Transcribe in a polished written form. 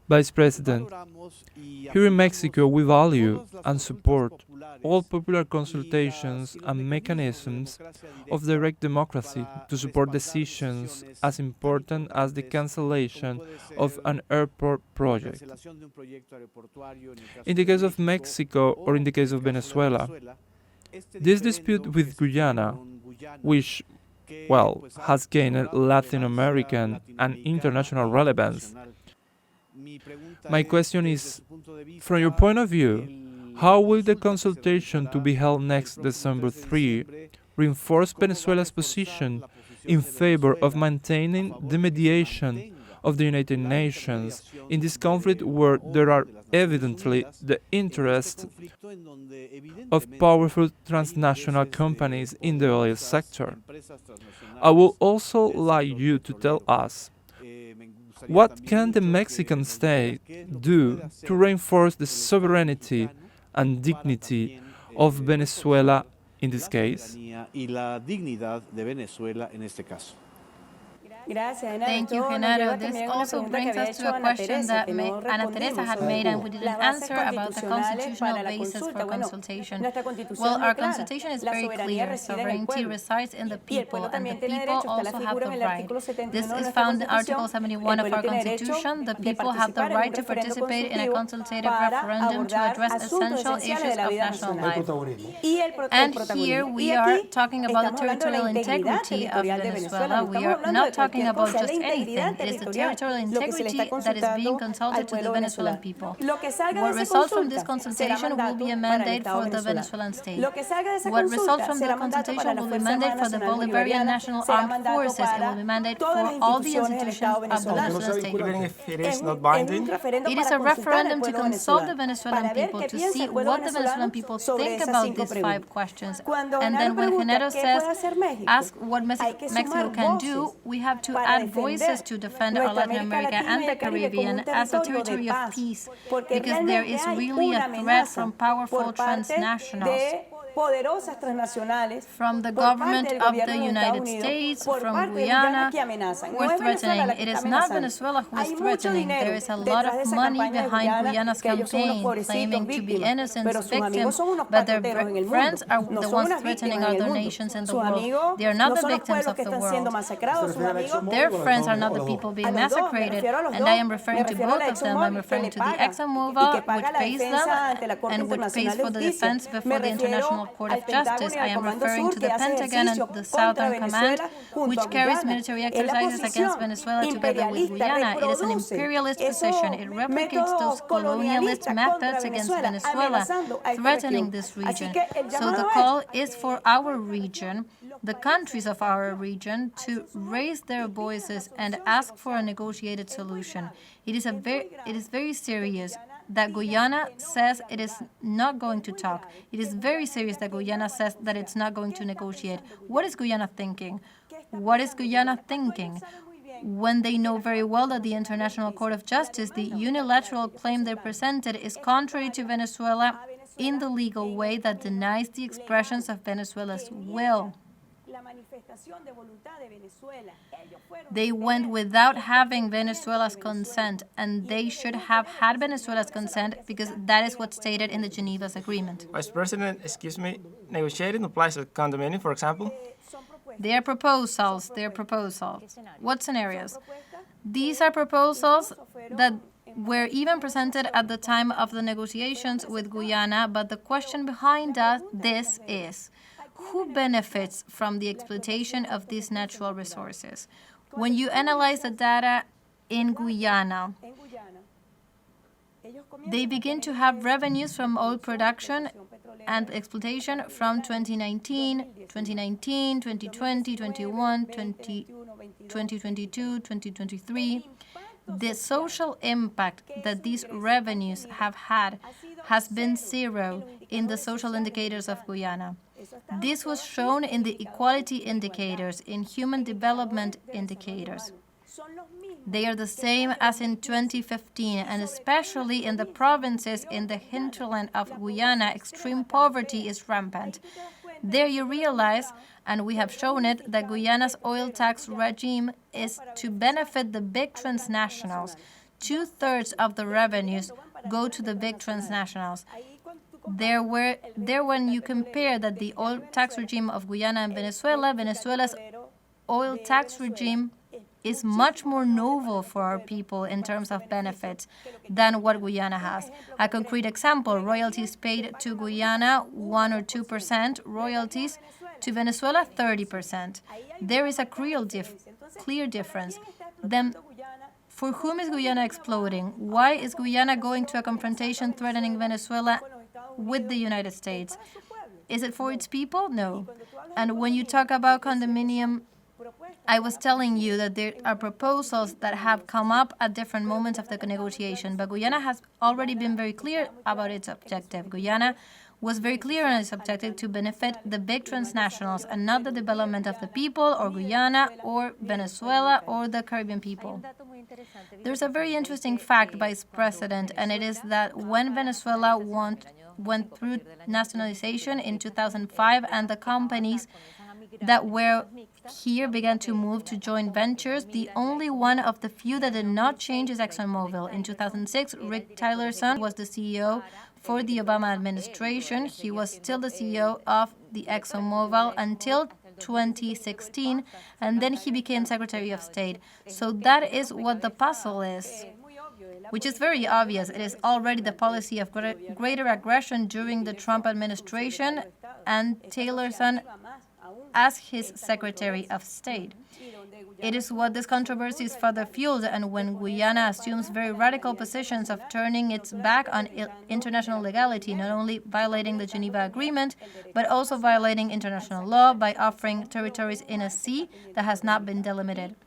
Vice President, here in Mexico we value and support all popular consultations and mechanisms of direct democracy to support decisions as important as the cancellation of an airport project. In the case of Mexico or in the case of Venezuela, this dispute with Guyana, which, has gained Latin American and international relevance. My question is, from your point of view, how will the consultation to be held next December 3 reinforce Venezuela's position in favor of maintaining the mediation of the United Nations in this conflict where there are evidently the interests of powerful transnational companies in the oil sector? I would also like you to tell us, what can the Mexican state do to reinforce the sovereignty and dignity of Venezuela in this case? Thank you, Jenaro. This also brings us to a question that Ana Teresa had made and we didn't answer about the constitutional basis for consultation. Well, our constitution is very clear. Sovereignty resides in the people, and the people also have the right. This is found in Article 71 of our constitution. The people have the right to participate in a consultative referendum to address essential issues of national life. And here we are talking about the territorial integrity of Venezuela. We are not talking about just anything. It is the territorial integrity that is being consulted to the Venezuelan people. What results from this consultation will be a mandate for the Venezuelan state. What results from the consultation will be a mandate for the Bolivarian National Armed Forces. It will be a mandate for all the institutions of the Venezuelan state. Even if it is not binding? It is a referendum to consult the Venezuelan people, to see what the Venezuelan people think about these 5 questions. And then when Jenaro says, ask what Mexico can do, we have to add voices to defend our Latin America and the Caribbean as a territory of peace, because there is really a threat from powerful transnationals, from the government of the United States, from Guyana, who are threatening. It is not Venezuela who is threatening. There is a lot of money behind Guyana's campaign, claiming to be innocent victims, but their friends are the ones threatening other nations in the world. They are not the victims of the world. Their friends are not the people being massacred, and I am referring to both of them. I'm referring to the ExxonMobil, which pays them and which pays for the defense before the International Court of Justice. I am referring to the Pentagon and the Southern Command, which carries military exercises against Venezuela together with Guyana. It is an imperialist position. It replicates those colonialist methods against Venezuela, threatening this region. So the call is for our region, the countries of our region, to raise their voices and ask for a negotiated solution. It is very serious that Guyana says it is not going to talk. It is very serious that Guyana says that it's not going to negotiate. What is Guyana thinking? What is Guyana thinking? When they know very well that the International Court of Justice, the unilateral claim they presented, is contrary to Venezuela in the legal way that denies the expressions of Venezuela's will. They went without having Venezuela's consent, and they should have had Venezuela's consent because that is what's stated in the Geneva's agreement. Vice President, excuse me, negotiating applies at condominium, for example? They are proposals. What scenarios? These are proposals that were even presented at the time of the negotiations with Guyana, but the question behind this is, who benefits from the exploitation of these natural resources? When you analyze the data in Guyana, they begin to have revenues from oil production and exploitation from 2019, 2020, 2021, 2022, 2023. The social impact that these revenues have had has been zero in the social indicators of Guyana. This was shown in the equality indicators, in human development indicators. They are the same as in 2015, and especially in the provinces in the hinterland of Guyana, extreme poverty is rampant. There you realize, and we have shown it, that Guyana's oil tax regime is to benefit the big transnationals. 2/3 of the revenues go to the big transnationals. There, when you compare that the oil tax regime of Guyana and Venezuela, Venezuela's oil tax regime is much more novel for our people in terms of benefits than what Guyana has. A concrete example, royalties paid to Guyana, 1 or 2%, royalties to Venezuela, 30%. There is a clear difference. Then, for whom is Guyana exploding? Why is Guyana going to a confrontation threatening Venezuela with the United States? Is it for its people? No. And when you talk about condominium, I was telling you that there are proposals that have come up at different moments of the negotiation, but Guyana has already been very clear about its objective. Guyana was very clear on its objective to benefit the big transnationals and not the development of the people or Guyana or Venezuela or the Caribbean people. There's a very interesting fact, Vice President, and it is that when Venezuela went through nationalization in 2005 and the companies that were here began to move to joint ventures, the only one of the few that did not change is ExxonMobil. In 2006, Rick Tillerson was the CEO for the Obama administration. He was still the CEO of the ExxonMobil until 2016, and then he became Secretary of State. So that is what the puzzle is, which is very obvious. It is already the policy of greater aggression during the Trump administration and Tillerson as his Secretary of State. It is what this controversy is further fueled, and when Guyana assumes very radical positions of turning its back on international legality, not only violating the Geneva Agreement, but also violating international law by offering territories in a sea that has not been delimited.